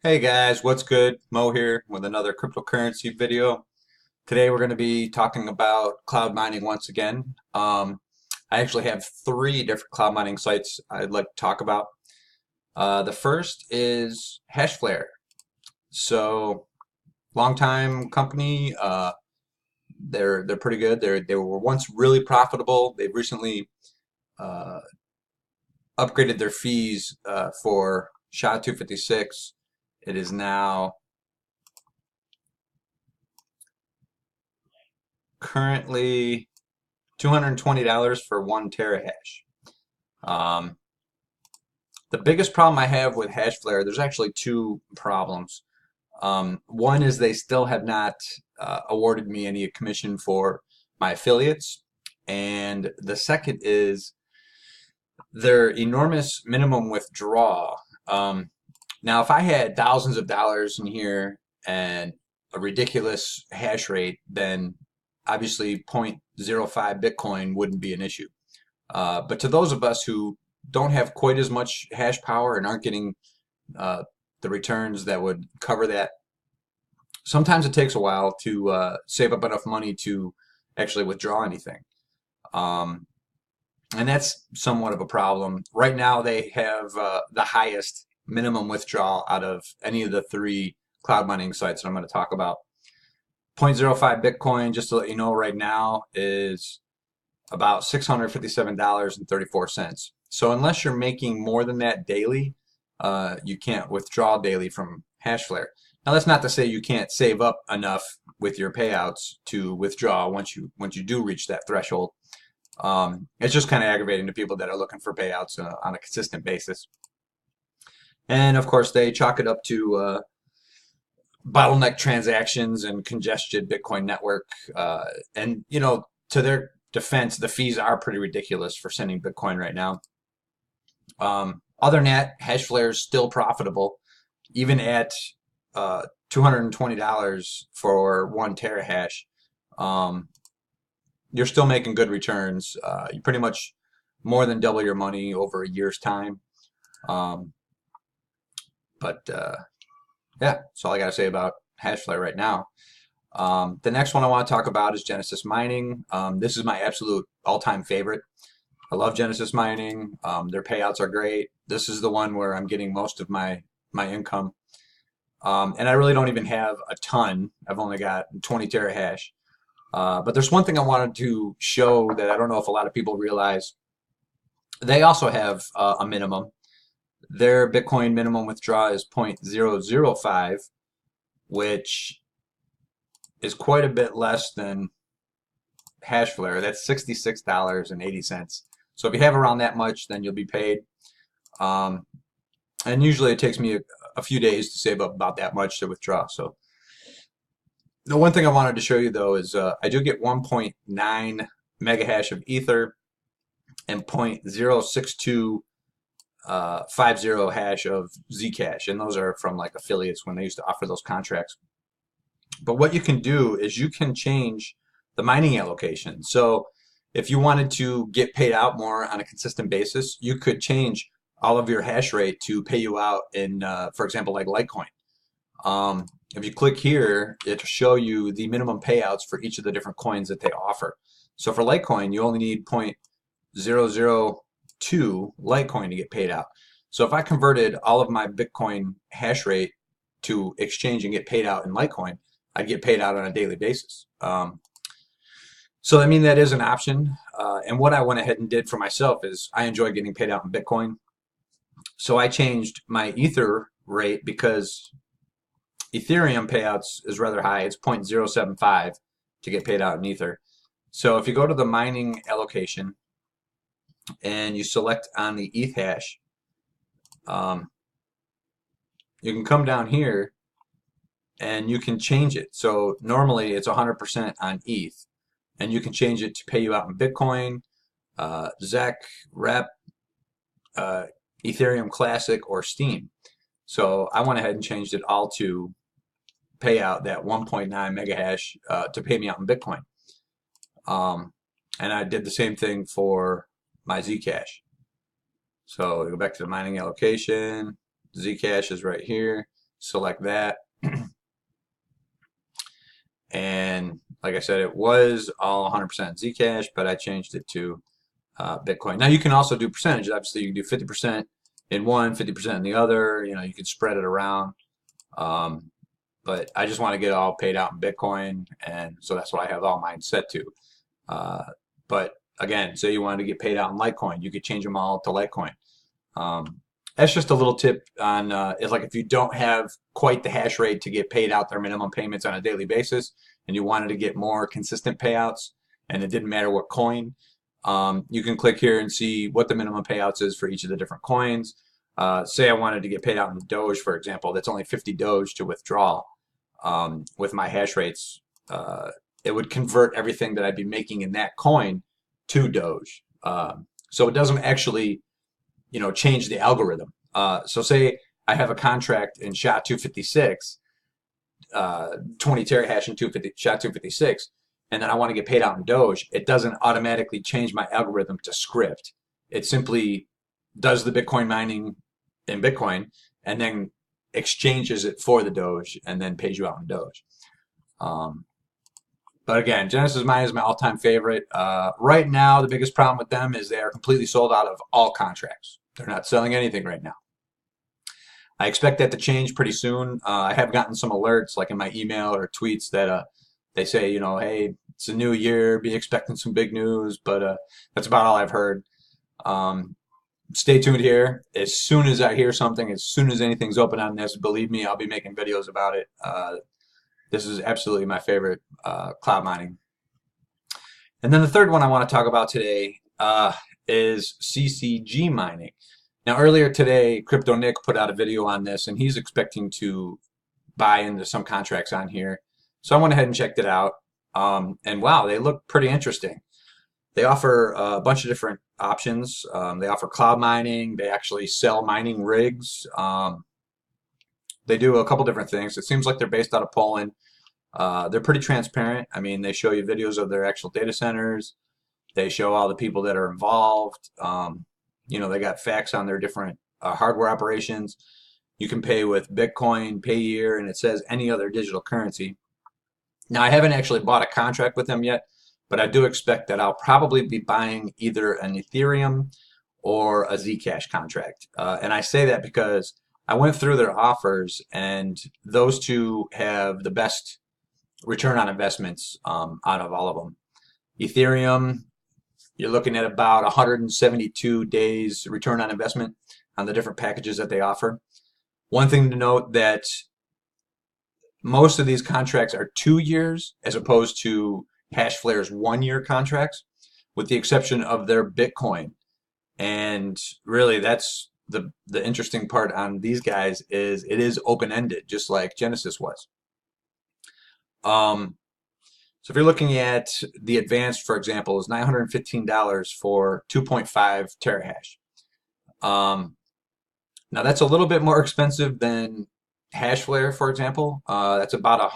Hey guys, what's good? Mo here with another cryptocurrency video. Today we're going to be talking about cloud mining once again. I actually have three different cloud mining sites I'd like to talk about. The first is Hashflare. So, long time company. They're pretty good. They were once really profitable. They've recently uh, upgraded their fees for SHA-256. It is now currently $220 for 1 terahash. Um, the biggest problem I have with Hashflare, there's actually two problems. One is they still have not awarded me any commission for my affiliates. And the second is their enormous minimum withdrawal. Now, if I had thousands of dollars in here and a ridiculous hash rate, then obviously 0.05 Bitcoin wouldn't be an issue. But to those of us who don't have quite as much hash power and aren't getting uh, the returns that would cover that, sometimes it takes a while to save up enough money to actually withdraw anything. Um, and that's somewhat of a problem. Right now, they have the highest minimum withdrawal out of any of the three cloud mining sites that I'm going to talk about. 0.05 Bitcoin, just to let you know, right now is about $657.34. So unless you're making more than that daily, you can't withdraw daily from Hashflare. Now that's not to say you can't save up enough with your payouts to withdraw once you do reach that threshold. It's just kind of aggravating to people that are looking for payouts on a consistent basis. And of course, they chalk it up to bottleneck transactions and congested Bitcoin network. And to their defense, the fees are pretty ridiculous for sending Bitcoin right now. Other than that, Hashflare is still profitable, even at $220 for 1 terahash. You're still making good returns. You pretty much more than double your money over a year's time. Um, but yeah, that's all I got to say about Hashflare right now. The next one I want to talk about is Genesis-Mining. This is my absolute all-time favorite. I love Genesis-Mining. Their payouts are great. This is the one where I'm getting most of my income. And I really don't even have a ton. I've only got 20 terahash. But there's one thing I wanted to show that I don't know if a lot of people realize. They also have a minimum. Their Bitcoin minimum withdrawal is 0.005, which is quite a bit less than Hashflare. That's $66.80. So if you have around that much, then you'll be paid. And usually it takes me a few days to save up about that much to withdraw. So the one thing I wanted to show you though is I do get 1.9 megahash of Ether and 0.06250 hash of Zcash, and those are from like affiliates when they used to offer those contracts. But what you can do is you can change the mining allocation. So if you wanted to get paid out more on a consistent basis, you could change all of your hash rate to pay you out in, for example, like Litecoin. If you click here, it'll show you the minimum payouts for each of the different coins that they offer. So for Litecoin, you only need 0.002 Litecoin to get paid out. So if I converted all of my Bitcoin hash rate to exchange and get paid out in Litecoin, I'd get paid out on a daily basis. So I mean, that is an option. And what I went ahead and did for myself is I enjoy getting paid out in Bitcoin. So I changed my Ether rate because Ethereum payouts is rather high. It's 0.075 to get paid out in Ether. So if you go to the mining allocation and you select on the ETH hash, you can come down here and you can change it. So normally it's 100% on ETH, and you can change it to pay you out in Bitcoin, ZEC, REP, Ethereum Classic, or Steem. So I went ahead and changed it all to pay out that 1.9 megahash to pay me out in Bitcoin. And I did the same thing for my Zcash. So go back to the mining allocation. Zcash is right here. select that. And like I said, it was all 100% Zcash, but I changed it to Bitcoin. Now you can also do percentage. Obviously, you can do 50% in one, 50% in the other. You know, you can spread it around. But I just want to get it all paid out in Bitcoin, and so that's what I have all mine set to. But again, say you wanted to get paid out in Litecoin, you could change them all to Litecoin. That's just a little tip on it's like if you don't have quite the hash rate to get paid out their minimum payments on a daily basis, and you wanted to get more consistent payouts, and it didn't matter what coin, you can click here and see what the minimum payouts is for each of the different coins. Say I wanted to get paid out in Doge, for example, that's only 50 Doge to withdraw. With my hash rates, it would convert everything that I'd be making in that coin to Doge. So it doesn't actually, you know, change the algorithm. So say I have a contract in SHA-256, 20 terahash in SHA-256, and then I want to get paid out in Doge. It doesn't automatically change my algorithm to script. It simply does the Bitcoin mining in Bitcoin and then exchanges it for the Doge and then pays you out in Doge. But again, Genesis-Mining is my all-time favorite. Right now, the biggest problem with them is they are completely sold out of all contracts. They're not selling anything right now. I expect that to change pretty soon. I have gotten some alerts, like in my email or tweets, that they say, you know, hey, it's a new year, be expecting some big news, but that's about all I've heard. Stay tuned here. As soon as I hear something, as soon as anything's open on this, believe me, I'll be making videos about it. This is absolutely my favorite cloud mining. And then the third one I want to talk about today is CCG Mining. Now, earlier today, Crypto Nick put out a video on this, and he's expecting to buy into some contracts on here. So I went ahead and checked it out. And wow, they look pretty interesting. They offer a bunch of different options. They offer cloud mining. They actually sell mining rigs. They do a couple different things. It seems like they're based out of Poland. They're pretty transparent. I mean, they show you videos of their actual data centers. They show all the people that are involved. You know, they got facts on their different hardware operations. You can pay with Bitcoin, Payeer, and it says any other digital currency. Now, I haven't actually bought a contract with them yet, but I do expect that I'll probably be buying either an Ethereum or a Zcash contract. And I say that because I went through their offers, and those two have the best return on investments out of all of them. Ethereum, you're looking at about 172 days return on investment on the different packages that they offer. One thing to note that most of these contracts are 2 years as opposed to Hashflare's 1-year contracts, with the exception of their Bitcoin. And really, that's the interesting part on these guys is it is open-ended, just like Genesis was. So if you're looking at the advanced, for example, is $915 for 2.5 terahash. Now that's a little bit more expensive than Hashflare, for example. That's about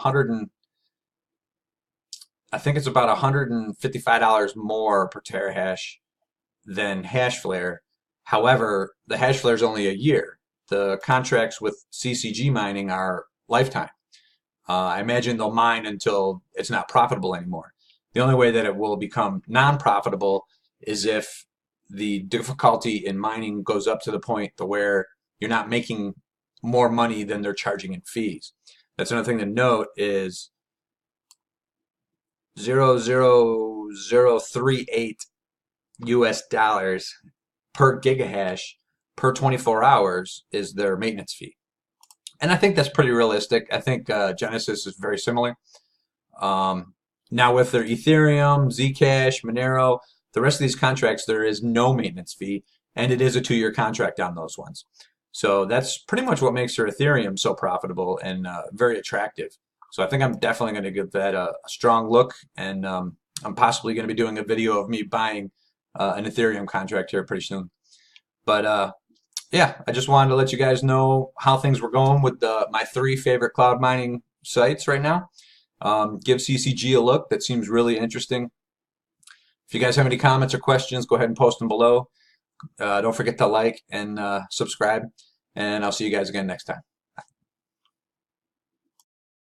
I think it's about $155 more per terahash than Hashflare. However, the Hashflare is only a year. The contracts with CCG Mining are lifetime. I imagine they'll mine until it's not profitable anymore. The only way that it will become non-profitable is if the difficulty in mining goes up to the point to where you're not making more money than they're charging in fees. That's another thing to note is 0.00038 US dollars per gigahash per 24 hours is their maintenance fee. And I think that's pretty realistic. I think Genesis is very similar. Now with their Ethereum, Zcash, Monero, the rest of these contracts, there is no maintenance fee, and it is a 2-year contract on those ones. So that's pretty much what makes their Ethereum so profitable and very attractive. So I think I'm definitely going to give that a strong look, and I'm possibly going to be doing a video of me buying an Ethereum contract here pretty soon. But yeah, I just wanted to let you guys know how things were going with my 3 favorite cloud mining sites right now. Give CCG a look. That seems really interesting. If you guys have any comments or questions, go ahead and post them below. Don't forget to like and subscribe, and I'll see you guys again next time.